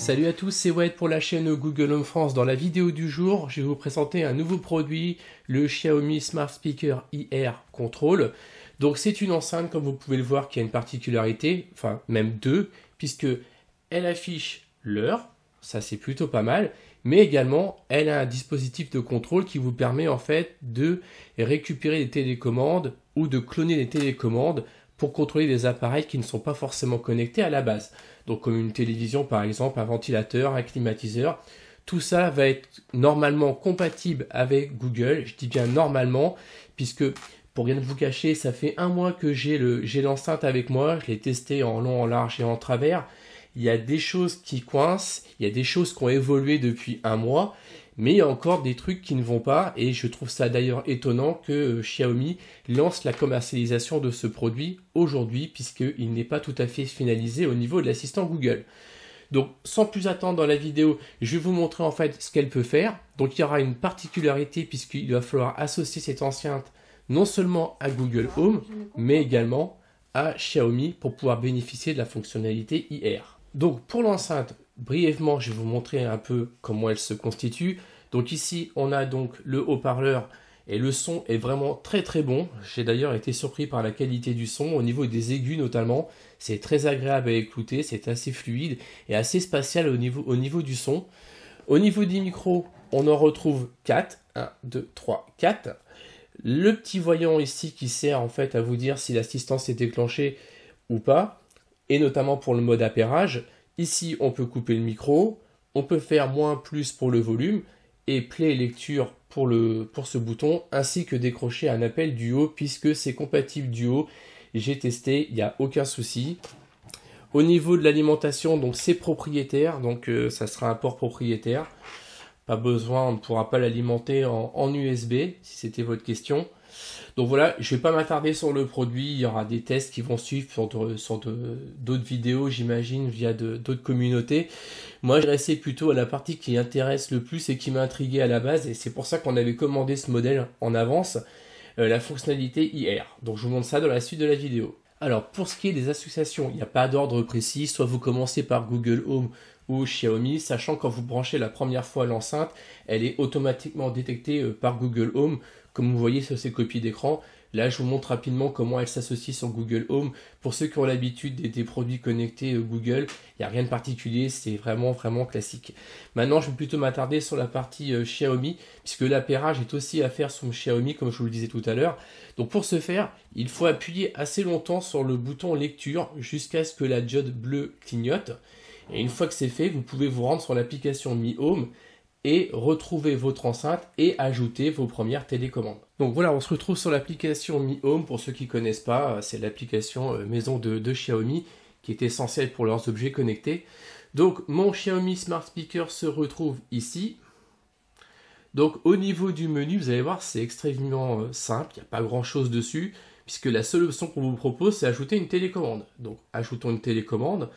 Salut à tous, c'est Wade pour la chaîne Google Home France. Dans la vidéo du jour, je vais vous présenter un nouveau produit, le Xiaomi Smart Speaker IR Control. Donc c'est une enceinte, comme vous pouvez le voir, qui a une particularité, enfin même deux, puisque elle affiche l'heure, ça c'est plutôt pas mal, mais également elle a un dispositif de contrôle qui vous permet en fait de récupérer des télécommandes ou de cloner des télécommandes pour contrôler des appareils qui ne sont pas forcément connectés à la base. Donc comme une télévision par exemple, un ventilateur, un climatiseur. Tout ça va être normalement compatible avec Google. Je dis bien normalement, puisque pour rien vous cacher, ça fait un mois que j'ai l'enceinte avec moi. Je l'ai testé en long, en large et en travers. Il y a des choses qui coincent, il y a des choses qui ont évolué depuis un mois, mais il y a encore des trucs qui ne vont pas, et je trouve ça d'ailleurs étonnant que Xiaomi lance la commercialisation de ce produit aujourd'hui, puisqu'il n'est pas tout à fait finalisé au niveau de l'assistant Google. Donc sans plus attendre dans la vidéo, je vais vous montrer en fait ce qu'elle peut faire. Donc il y aura une particularité puisqu'il va falloir associer cette enceinte non seulement à Google Home, mais également à Xiaomi pour pouvoir bénéficier de la fonctionnalité IR. Donc pour l'enceinte, brièvement, je vais vous montrer un peu comment elle se constitue. Donc ici, on a donc le haut-parleur et le son est vraiment très très bon. J'ai d'ailleurs été surpris par la qualité du son, au niveau des aigus notamment. C'est très agréable à écouter, c'est assez fluide et assez spatial au niveau du son. Au niveau des micros, on en retrouve 4. 1, 2, 3, 4. Le petit voyant ici qui sert en fait à vous dire si l'assistance est déclenchée ou pas, et notamment pour le mode appairage. Ici, on peut couper le micro, on peut faire moins plus pour le volume, et play lecture pour ce bouton, ainsi que décrocher un appel duo, puisque c'est compatible duo. J'ai testé, il n'y a aucun souci. Au niveau de l'alimentation, donc c'est propriétaire, donc ça sera un port propriétaire. Pas besoin, on ne pourra pas l'alimenter en USB, si c'était votre question. Donc voilà, je ne vais pas m'attarder sur le produit, il y aura des tests qui vont suivre sur d'autres vidéos, j'imagine, via d'autres communautés. Moi, je restais plutôt à la partie qui intéresse le plus et qui m'a intrigué à la base, et c'est pour ça qu'on avait commandé ce modèle en avance, la fonctionnalité IR. Donc je vous montre ça dans la suite de la vidéo. Alors pour ce qui est des associations, il n'y a pas d'ordre précis, soit vous commencez par Google Home ou Xiaomi, sachant que quand vous branchez la première fois l'enceinte, elle est automatiquement détectée par Google Home, comme vous voyez sur ces copies d'écran. Là, je vous montre rapidement comment elle s'associe sur Google Home. Pour ceux qui ont l'habitude des produits connectés Google, il n'y a rien de particulier, c'est vraiment classique. Maintenant, je vais plutôt m'attarder sur la partie Xiaomi, puisque l'appairage est aussi à faire sur Xiaomi, comme je vous le disais tout à l'heure. Donc pour ce faire, il faut appuyer assez longtemps sur le bouton lecture jusqu'à ce que la diode bleue clignote. Et une fois que c'est fait, vous pouvez vous rendre sur l'application Mi Home et retrouver votre enceinte et ajouter vos premières télécommandes. Donc voilà, on se retrouve sur l'application Mi Home. Pour ceux qui ne connaissent pas, c'est l'application maison de Xiaomi qui est essentielle pour leurs objets connectés. Donc mon Xiaomi Smart Speaker se retrouve ici. Donc au niveau du menu, vous allez voir, c'est extrêmement simple, il n'y a pas grand chose dessus, puisque la seule option qu'on vous propose, c'est ajouter une télécommande. Donc ajoutons une télécommande.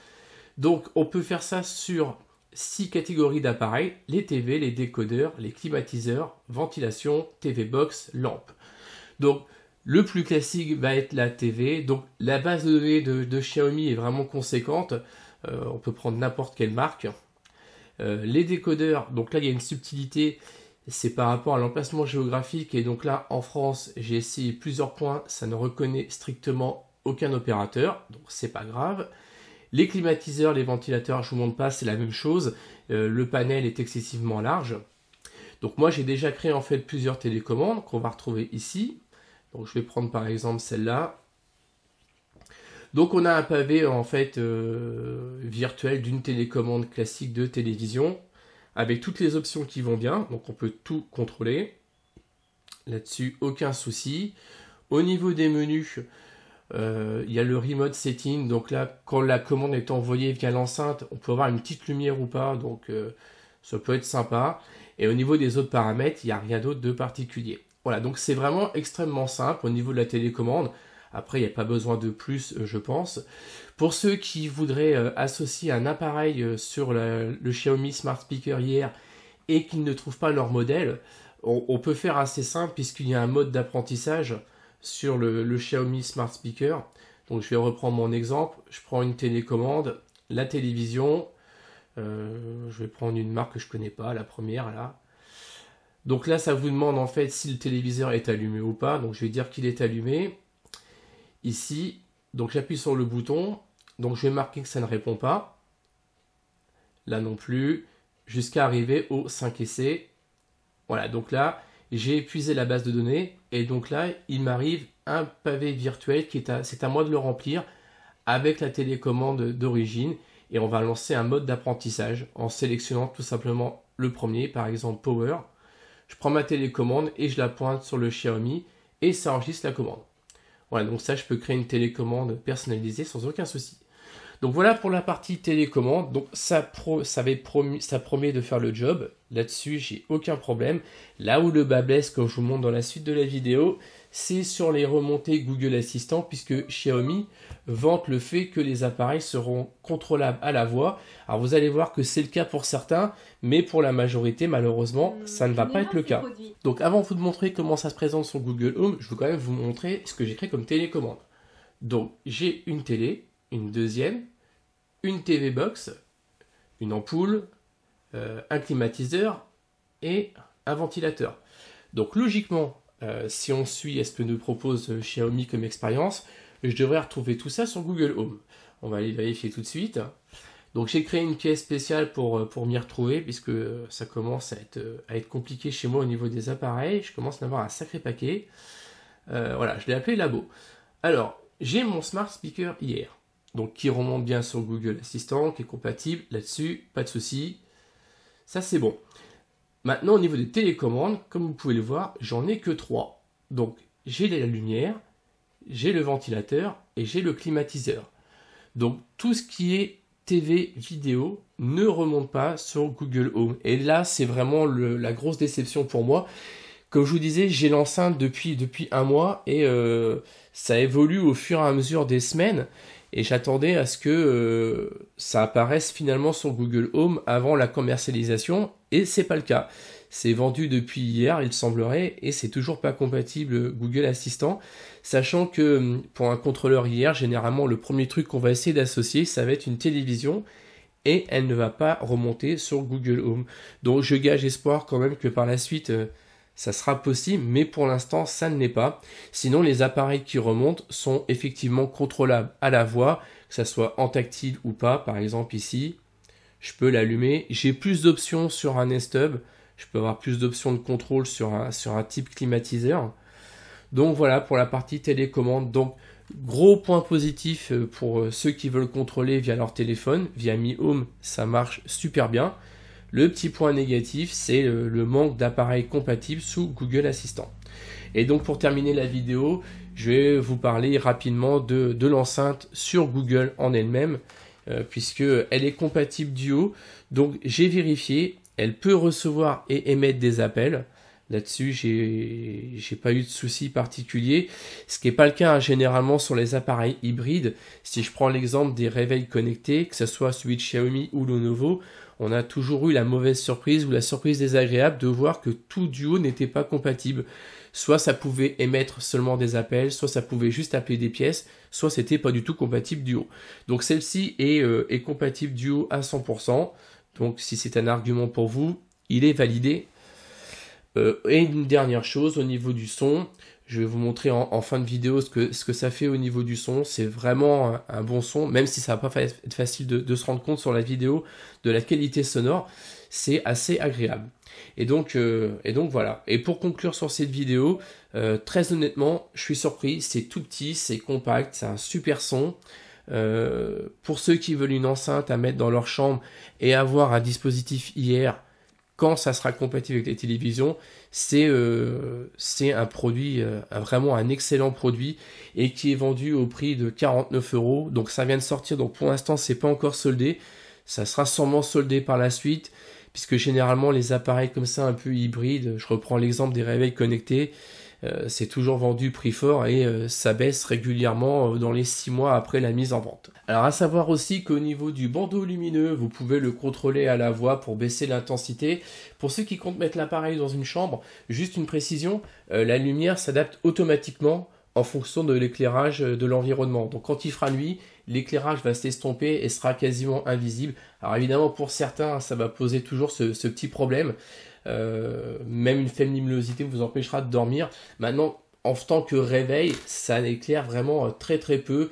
Donc on peut faire ça sur 6 catégories d'appareils: les TV, les décodeurs, les climatiseurs, ventilation, TV Box, lampe. Donc le plus classique va être la TV. Donc la base de données de Xiaomi est vraiment conséquente. On peut prendre n'importe quelle marque. Les décodeurs, donc là il y a une subtilité, c'est par rapport à l'emplacement géographique. Et donc là en France, j'ai essayé plusieurs points, ça ne reconnaît strictement aucun opérateur, donc c'est pas grave. Les climatiseurs, les ventilateurs, je ne vous montre pas, c'est la même chose. Le panel est excessivement large. Donc moi, j'ai déjà créé en fait plusieurs télécommandes qu'on va retrouver ici. Donc je vais prendre par exemple celle-là. Donc on a un pavé en fait virtuel d'une télécommande classique de télévision avec toutes les options qui vont bien. Donc on peut tout contrôler. Là-dessus, aucun souci. Au niveau des menus, il y a le remote setting, donc là quand la commande est envoyée via l'enceinte, on peut avoir une petite lumière ou pas, donc ça peut être sympa. Et au niveau des autres paramètres, il n'y a rien d'autre de particulier. Voilà, donc c'est vraiment extrêmement simple au niveau de la télécommande. Après, il n'y a pas besoin de plus, je pense. Pour ceux qui voudraient associer un appareil sur le Xiaomi Smart Speaker hier et qu'ils ne trouvent pas leur modèle, on peut faire assez simple puisqu'il y a un mode d'apprentissage sur le Xiaomi Smart Speaker. Donc je vais reprendre mon exemple, je prends une télécommande, la télévision, Je vais prendre une marque que je connais pas, la première là. Donc là, ça vous demande en fait si le téléviseur est allumé ou pas. Donc je vais dire qu'il est allumé. Ici, donc j'appuie sur le bouton. Donc je vais marquer que ça ne répond pas. Là non plus. Jusqu'à arriver au 5 essais. Voilà, donc là, j'ai épuisé la base de données. Et donc là, il m'arrive un pavé virtuel c'est à moi de le remplir avec la télécommande d'origine. Et on va lancer un mode d'apprentissage en sélectionnant tout simplement le premier, par exemple Power. Je prends ma télécommande et je la pointe sur le Xiaomi et ça enregistre la commande. Voilà, donc ça, je peux créer une télécommande personnalisée sans aucun souci. Donc voilà pour la partie télécommande. Donc ça promet de faire le job. Là-dessus, j'ai aucun problème. Là où le bas blesse, comme je vous montre dans la suite de la vidéo, c'est sur les remontées Google Assistant, puisque Xiaomi vante le fait que les appareils seront contrôlables à la voix. Alors vous allez voir que c'est le cas pour certains, mais pour la majorité, malheureusement, ça ne va pas être le cas. Donc avant de vous montrer comment ça se présente sur Google Home, je veux quand même vous montrer ce que j'ai créé comme télécommande. Donc j'ai une télé, une deuxième, une TV Box, une ampoule, un climatiseur et un ventilateur. Donc logiquement, si on suit ce que nous propose Xiaomi comme expérience, je devrais retrouver tout ça sur Google Home. On va aller vérifier tout de suite. Donc j'ai créé une pièce spéciale pour m'y retrouver, puisque ça commence à être compliqué chez moi au niveau des appareils. Je commence à avoir un sacré paquet. Voilà, je l'ai appelé Labo. Alors, j'ai mon Smart Speaker hier, donc qui remonte bien sur Google Assistant, qui est compatible là-dessus, pas de souci. Ça c'est bon. Maintenant, au niveau des télécommandes, comme vous pouvez le voir, j'en ai que 3. Donc, j'ai la lumière, j'ai le ventilateur et j'ai le climatiseur. Donc, tout ce qui est TV, vidéo, ne remonte pas sur Google Home. Et là, c'est vraiment la grosse déception pour moi. Comme je vous disais, j'ai l'enceinte depuis un mois et ça évolue au fur et à mesure des semaines. Et j'attendais à ce que ça apparaisse finalement sur Google Home avant la commercialisation, et c'est pas le cas. C'est vendu depuis hier, il semblerait, et c'est toujours pas compatible Google Assistant, sachant que pour un contrôleur hier, généralement le premier truc qu'on va essayer d'associer, ça va être une télévision, et elle ne va pas remonter sur Google Home. Donc je gage espoir quand même que par la suite, ça sera possible, mais pour l'instant, ça ne l'est pas. Sinon, les appareils qui remontent sont effectivement contrôlables à la voix, que ça soit en tactile ou pas. Par exemple, ici, je peux l'allumer. J'ai plus d'options sur un Nest Hub. Je peux avoir plus d'options de contrôle sur un type climatiseur. Donc voilà pour la partie télécommande. Donc, gros point positif pour ceux qui veulent contrôler via leur téléphone. Via Mi Home, ça marche super bien. Le petit point négatif, c'est le manque d'appareils compatibles sous Google Assistant. Et donc pour terminer la vidéo, je vais vous parler rapidement de l'enceinte sur Google en elle-même, puisque elle est compatible Duo. Donc j'ai vérifié, elle peut recevoir et émettre des appels. Là-dessus, j'ai pas eu de soucis particuliers, ce qui n'est pas le cas généralement sur les appareils hybrides. Si je prends l'exemple des réveils connectés, que ce soit celui de Xiaomi ou Lenovo, on a toujours eu la mauvaise surprise ou la surprise désagréable de voir que tout Duo n'était pas compatible. Soit ça pouvait émettre seulement des appels, soit ça pouvait juste appeler des pièces, soit c'était pas du tout compatible Duo. Donc celle-ci est compatible Duo à 100%. Donc si c'est un argument pour vous, il est validé. Et une dernière chose au niveau du son, je vais vous montrer en fin de vidéo ce que ça fait au niveau du son. C'est vraiment un bon son, même si ça va pas être facile de se rendre compte sur la vidéo de la qualité sonore, c'est assez agréable. Et donc voilà. Et pour conclure sur cette vidéo, très honnêtement, je suis surpris, c'est tout petit, c'est compact, c'est un super son. Pour ceux qui veulent une enceinte à mettre dans leur chambre et avoir un dispositif IR, quand ça sera compatible avec les télévisions, c'est un produit, vraiment un excellent produit, et qui est vendu au prix de 49 €. Donc ça vient de sortir, donc pour l'instant c'est pas encore soldé, ça sera sûrement soldé par la suite, puisque généralement les appareils comme ça un peu hybrides, je reprends l'exemple des réveils connectés, c'est toujours vendu prix fort et ça baisse régulièrement dans les 6 mois après la mise en vente. Alors à savoir aussi qu'au niveau du bandeau lumineux, vous pouvez le contrôler à la voix pour baisser l'intensité. Pour ceux qui comptent mettre l'appareil dans une chambre, juste une précision, la lumière s'adapte automatiquement en fonction de l'éclairage de l'environnement. Donc quand il fera nuit, l'éclairage va s'estomper et sera quasiment invisible. Alors évidemment pour certains ça va poser toujours ce petit problème. Même une faible luminosité vous empêchera de dormir. Maintenant en tant que réveil, ça éclaire vraiment très très peu.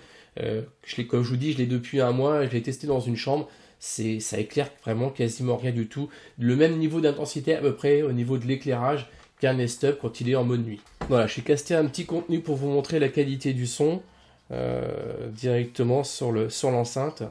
Comme je vous dis, je l'ai depuis un mois, je l'ai testé dans une chambre. Ça éclaire vraiment quasiment rien du tout. Le même niveau d'intensité à peu près au niveau de l'éclairage qu'un Nest Hub quand il est en mode nuit. Voilà, je suis casté un petit contenu pour vous montrer la qualité du son directement sur l'enceinte.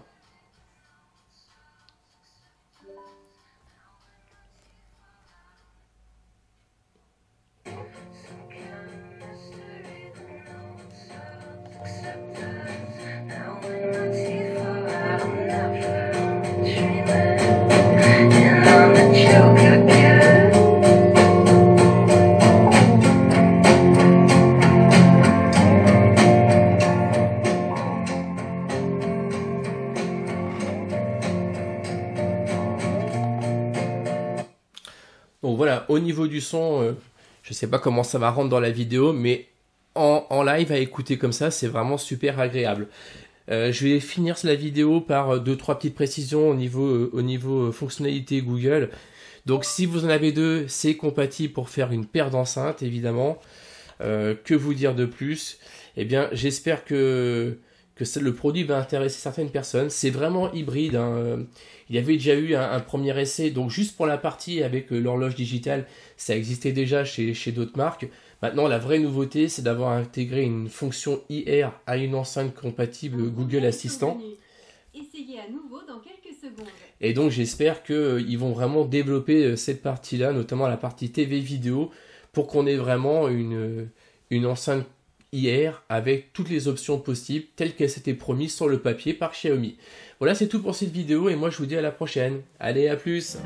Donc voilà, au niveau du son, je ne sais pas comment ça va rendre dans la vidéo, mais en live à écouter comme ça, c'est vraiment super agréable. Je vais finir la vidéo par 2-3 petites précisions au niveau fonctionnalité Google. Donc si vous en avez deux, c'est compatible pour faire une paire d'enceintes évidemment. Que vous dire de plus? Eh bien j'espère que le produit va intéresser certaines personnes. C'est vraiment hybride, hein. Il y avait déjà eu un premier essai, donc juste pour la partie avec l'horloge digitale, ça existait déjà chez d'autres marques. Maintenant, la vraie nouveauté, c'est d'avoir intégré une fonction IR à une enceinte compatible Google Assistant. Essayez à nouveau dans quelques secondes. Et donc, j'espère qu'ils vont vraiment développer cette partie-là, notamment la partie TV vidéo, pour qu'on ait vraiment une enceinte IR avec toutes les options possibles, telles qu'elles s'étaient promises sur le papier par Xiaomi. Voilà, c'est tout pour cette vidéo et moi je vous dis à la prochaine. Allez, à plus!